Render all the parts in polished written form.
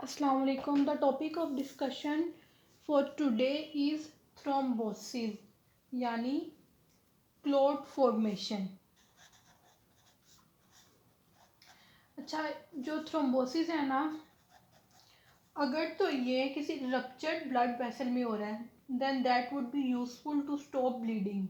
Assalamu alaikum. The topic of discussion for today is thrombosis यानी clot formation. अच्छा, जो thrombosis है ना, अगर तो ये किसी रप्चर्ड ब्लड वेसल में हो रहा है then that would be useful to stop bleeding.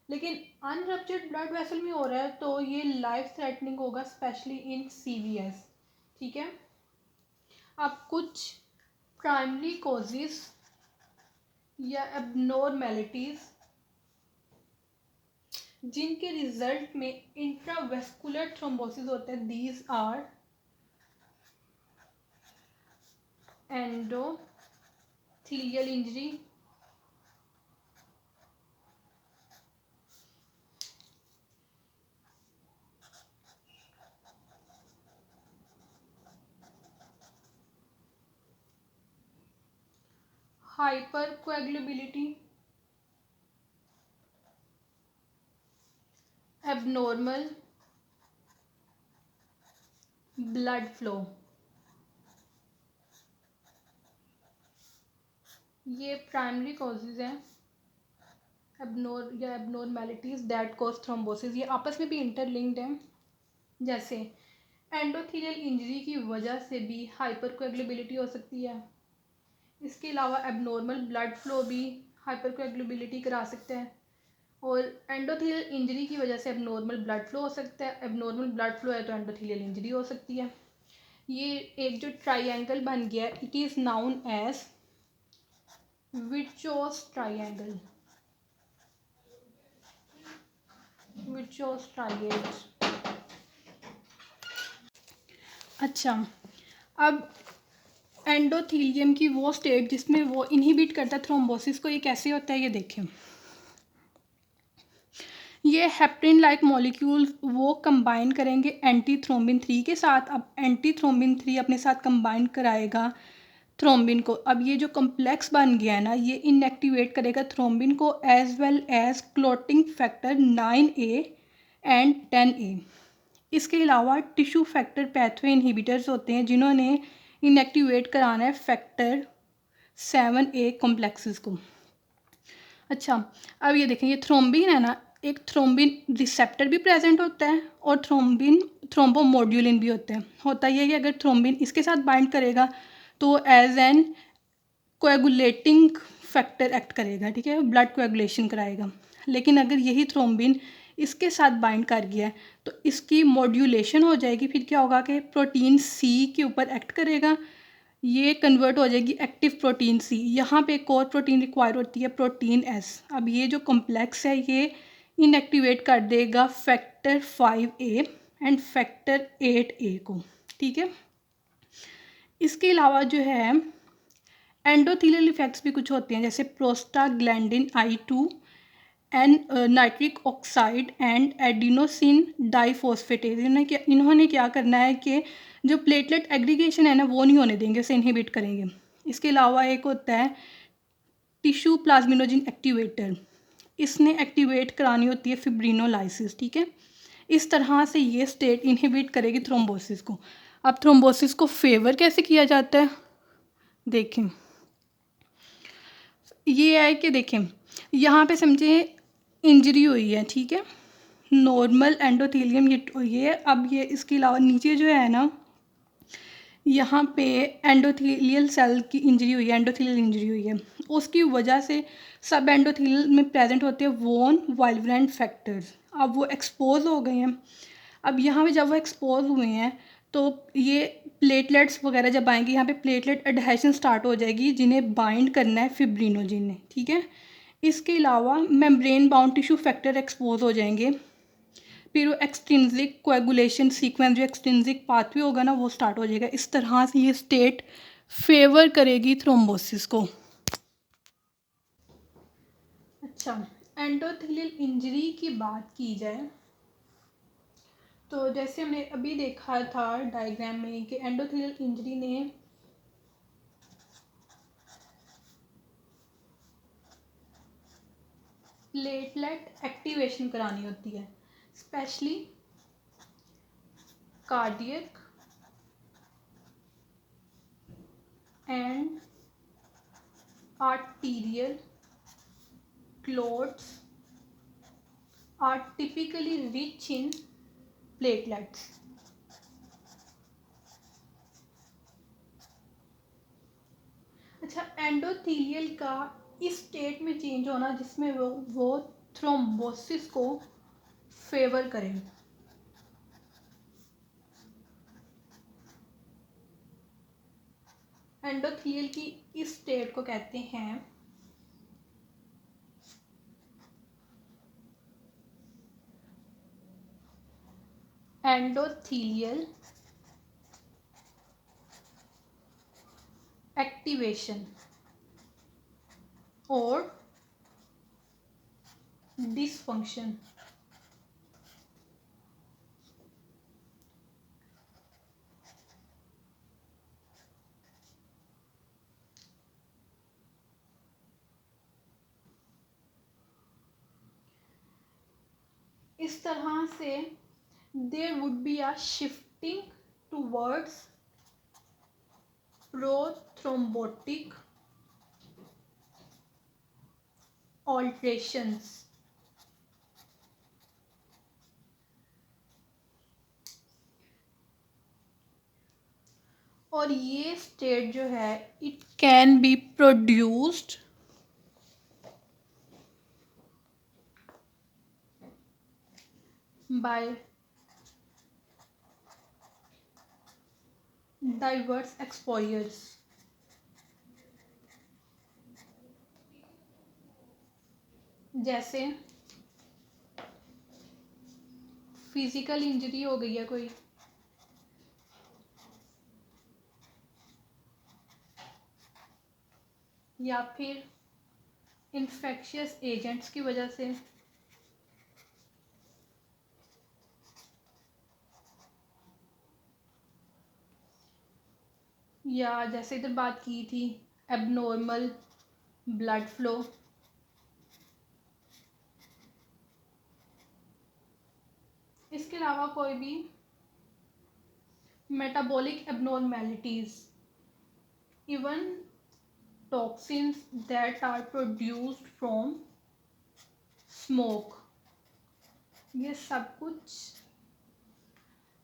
लेकिन अनरप्चर्ड ब्लड वेसल में हो रहा है तो ये लाइफ थ्रेटनिंग होगा, स्पेशली इन सीवीएस। ठीक है। अब कुछ प्राइमरी कॉजेज या एबनॉर्मेलिटीज जिनके रिजल्ट में इंट्रावेस्कुलर थ्रोम्बोसिस होता है, these are endothelial injury, hypercoagulability, abnormal blood flow। ये प्राइमरी कॉजेज हैं एबनॉर्मेलिटीज दैट कॉज थ्रोम्बोसिस। ये आपस में भी इंटरलिंक्ड हैं। जैसे एंडोथेलियल इंजरी की वजह से भी हाइपरकोएगुलेबिलिटी हो सकती है। इसके अलावा एबनॉर्मल ब्लड फ्लो भी हाइपरकोएगुलेबिलिटी करा सकता है। और एंडोथेलियल इंजरी की वजह से एबनॉर्मल ब्लड फ्लो हो सकता है। एबनॉर्मल ब्लड फ्लो है तो एंडोथेलियल इंजरी हो सकती है। ये एक जो ट्राइंगल बन गया, it is known as Virchow's triangle, Virchow's triad. अच्छा, अब एंडोथीलियम की वो स्टेट जिसमें वो इनहिबिट करता है थ्रोम्बोसिस को, ये कैसे होता है ये देखें। ये हेप्रिन लाइक मॉलिक्यूल्स वो कंबाइन करेंगे एंटी थ्रोम्बिन 3 के साथ। अब एंटी थ्रोम्बिन 3 अपने साथ कंबाइन कराएगा थ्रोम्बिन को। अब ये जो कम्प्लेक्स बन गया है ना, ये इनएक्टिवेट करेगा थ्रोम्बिन को as well as clotting factor 9A and 10A। इसके अलावा टिश्यू फैक्टर पैथवे इनहिबिटर्स होते हैं जिन्होंने इनएक्टिवेट कराना है फैक्टर 7A कॉम्प्लेक्सेस को। अच्छा, अब ये देखें, ये थ्रोम्बिन है ना, एक थ्रोम्बिन रिसेप्टर भी प्रेजेंट होता है और थ्रोम्बिन थ्रोम्बोमोड्यूलिन भी होता है कि अगर थ्रोम्बिन इसके साथ बाइंड करेगा तो as an coagulating factor act करेगा। ठीक है, ब्लड कोएगुलेशन कराएगा। लेकिन अगर यही थ्रोम्बिन इसके साथ बाइंड कर गया है तो इसकी मॉड्यूलेशन हो जाएगी। फिर क्या होगा कि प्रोटीन सी के ऊपर एक्ट करेगा, ये कन्वर्ट हो जाएगी एक्टिव प्रोटीन सी। यहाँ पे एक और प्रोटीन रिक्वायर होती है, प्रोटीन एस। अब ये जो कम्प्लेक्स है ये इनएक्टिवेट कर देगा factor 5A and factor 8A को। ठीक है, इसके अलावा जो है एंडोथेलियल इफेक्ट्स भी कुछ होते हैं, जैसे prostaglandin I2 and nitric oxide and adenosine diphosphatase. इन्होंने क्या करना है कि जो प्लेटलेट एग्रीगेशन है ना वो नहीं होने देंगे, उसे इनहिबिट करेंगे। इसके अलावा एक होता है टिश्यू प्लाज्मिनोजिन एक्टिवेटर, इसने एक्टिवेट करानी होती है फिब्रिनोलाइसिस। ठीक है, इस तरह से ये स्टेट इनहिबिट करेगी थ्रोम्बोसिस को। अब थ्रोम्बोसिस को फेवर कैसे किया जाता है देखें। ये है कि देखें, यहाँ पे समझे इंजरी हुई है। ठीक है, नॉर्मल एंडोथेलियम हिट हुई है। अब ये इसके अलावा नीचे जो है ना, यहाँ पे एंडोथेलियल सेल की इंजरी हुई है, एंडोथेलियल इंजरी हुई है। उसकी वजह से सब एंडोथेलियल में प्रेजेंट होते हैं वोन वाइल्वरेंट फैक्टर्स। अब वो एक्सपोज हो गए हैं। अब यहाँ पे जब वो एक्सपोज हुए हैं तो ये प्लेटलेट्स वगैरह जब आएंगे, यहाँ पे प्लेटलेट एडहेशन स्टार्ट हो जाएगी जिन्हें बाइंड करना है फिब्रिनोजिन ने। ठीक है, इसके अलावा membrane bound tissue factor expose हो जाएंगे। फिर वो एक्सट्रिंसिक कोएगुलेशन सीक्वेंस, जो एक्सट्रिंसिक पाथवे होगा ना, वो स्टार्ट हो जाएगा। इस तरह से ये स्टेट फेवर करेगी थ्रोम्बोसिस को। अच्छा, एंडोथेलियल इंजरी की बात की जाए तो जैसे हमने अभी देखा था डायग्राम में कि एंडोथेलियल इंजरी ने प्लेटलेट एक्टिवेशन करानी होती है, specially cardiac arterial clots are typically rich in platelets. अच्छा, एंडोथीलियल का इस स्टेट में चेंज होना जिसमें वो थ्रोम्बोसिस को फेवर करे। एंडोथीलियल की इस स्टेट को कहते हैं एंडोथीलियल एक्टिवेशन और डिसफंक्शन। इस तरह से there would be a shifting towards prothrombotic alterations. और ये स्टेट जो है it can be produced by diverse exposures. जैसे फिजिकल इंजरी हो गई है कोई, या फिर इन्फेक्शियस एजेंट्स की वजह से, या जैसे इधर बात की थी एबनॉर्मल ब्लड फ्लो, इसके अलावा कोई भी metabolic abnormalities, even toxins that are produced from smoke, ये सब कुछ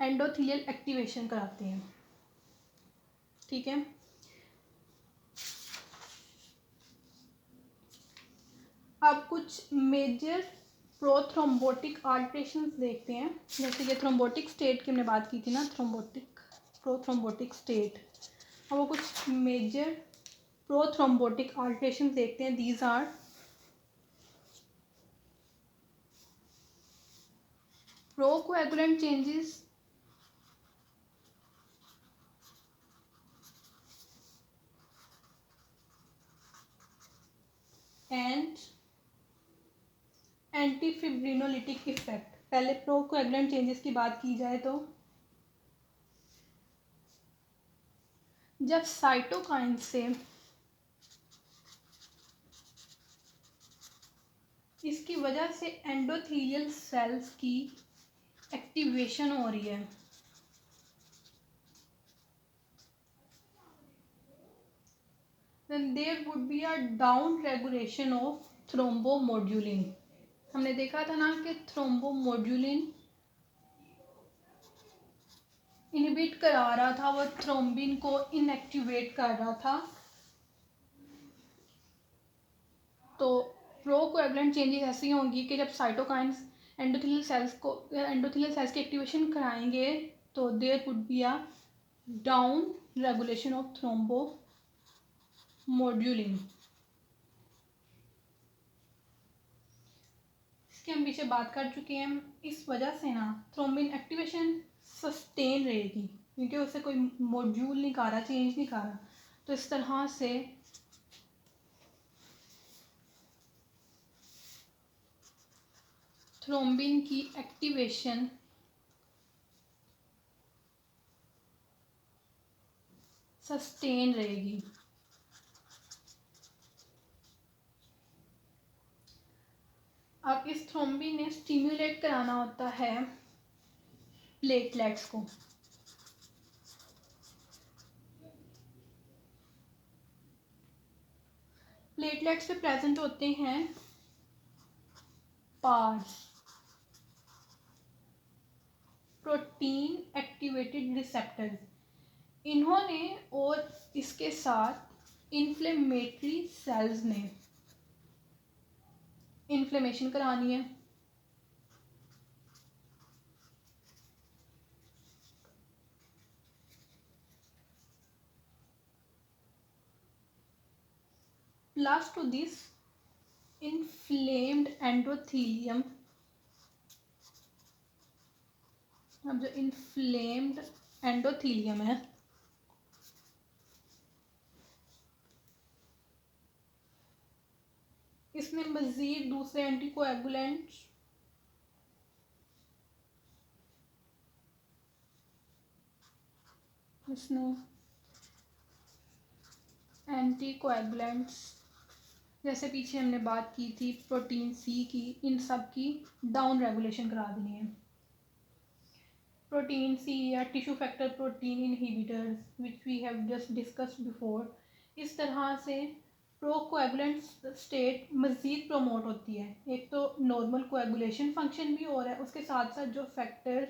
एंडोथीलियल एक्टिवेशन कराते हैं। ठीक है, अब कुछ मेजर प्रोथ्रोम्बोटिक अल्टरेशंस देखते हैं। जैसे कि थ्रोम्बोटिक स्टेट की हमने बात की थी ना, प्रोथ्रोम्बोटिक स्टेट। अब वो कुछ मेजर प्रोथ्रोम्बोटिक अल्टरेशंस देखते हैं। These are procoagulant changes, and antifibrinolytic effect. पहले प्रोकोएगुलेंट चेंजेस की बात की जाए तो जब साइटोकाइन से इसकी वजह से एंडोथीलियल सेल्स की एक्टिवेशन हो रही है, then there would be a down regulation of थ्रोम्बोमोड्यूलिन। हमने देखा था ना कि थ्रोम्बोमोड्यूलिन इनहिबिट करा रहा था, वो थ्रोम्बिन को इनएक्टिवेट कर रहा था। तो प्रोकोएगुलेंट चेंजेस ऐसी होंगी कि जब साइटोकाइन्स एंडोथेलियल सेल्स की एक्टिवेशन कराएंगे तो there would be a down regulation of thrombomodulin. इसके हम पीछे बात कर चुके हैं। इस वजह से ना थ्रोम्बिन एक्टिवेशन सस्टेन रहेगी क्योंकि उसे कोई मॉड्यूल नहीं कर रहा, चेंज नहीं कर रहा। तो इस तरह से थ्रोम्बिन की एक्टिवेशन सस्टेन रहेगी। अब इस थ्रोम्बिन ने स्टिम्युलेट कराना होता है प्लेटलेट्स को। प्लेटलेट्स पे प्रेजेंट होते हैं पार्स, प्रोटीन एक्टिवेटेड रिसेप्टर्स। इन्होंने और इसके साथ इन्फ्लेमेटरी सेल्स ने इन्फ्लेमेशन करानी है। Plus two this inflamed endothelium. अब जो इन्फ्लेम्ड एंडोथीलियम है इसमें मज़ीद दूसरे एंटीकोएगुलेंट्स जैसे पीछे हमने बात की थी प्रोटीन सी की, इन सब की डाउन रेगुलेशन करा देनी है। प्रोटीन सी या tissue factor protein inhibitors which we have just discussed before, इस तरह से प्रोकोएगुलेंट स्टेट मज़ीद प्रमोट होती है। एक तो नॉर्मल कोएगुलेशन फंक्शन भी हो रहा है, उसके साथ साथ जो फैक्टर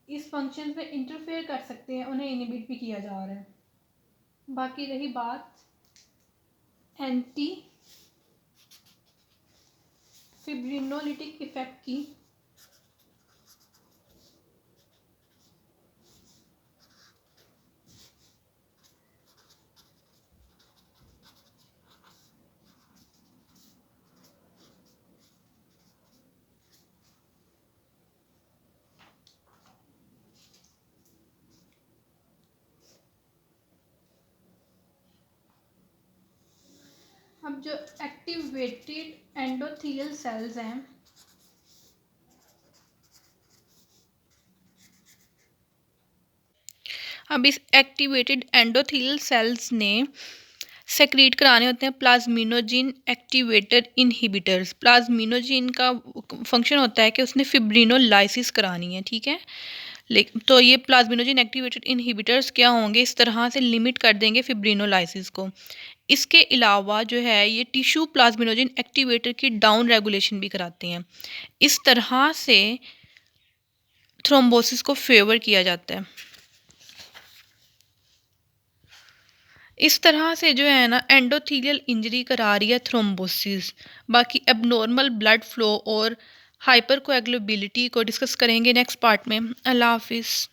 इस फंक्शन में इंटरफेयर कर सकते हैं उन्हें इनहिबिट भी किया जा रहा है। बाकी रही बात एंटी फिब्रिनोलिटिक इफेक्ट की, अब जो एक्टिवेटेड एंडोथेलियल सेल्स हैं अब इस एक्टिवेटेड एंडोथेलियल सेल्स ने सेक्रीट कराने होते हैं प्लाज्मिनोजिन एक्टिवेटर इनहिबिटर्स। प्लाज्मिनोजिन का फंक्शन होता है कि उसने फिब्रिनोलाइसिस करानी है, ठीक है। लेकिन तो ये प्लाज्मिनोजिन एक्टिवेटेड इनहिबिटर्स क्या होंगे, इस तरह से लिमिट कर देंगे फिब्रिनोलाइसिस को। इसके अलावा जो है ये टिश्यू प्लाज्मिनोजिन एक्टिवेटर की डाउन रेगुलेशन भी कराते हैं। इस तरह से थ्रोम्बोसिस को फेवर किया जाता है। इस तरह से जो है ना एंडोथेलियल इंजरी करा रही है थ्रोम्बोसिस। बाकी एबनॉर्मल ब्लड फ्लो और हाइपर कोएगुलेबिलिटी को डिस्कस करेंगे नेक्स्ट पार्ट में। अल्लाह हाफिज़।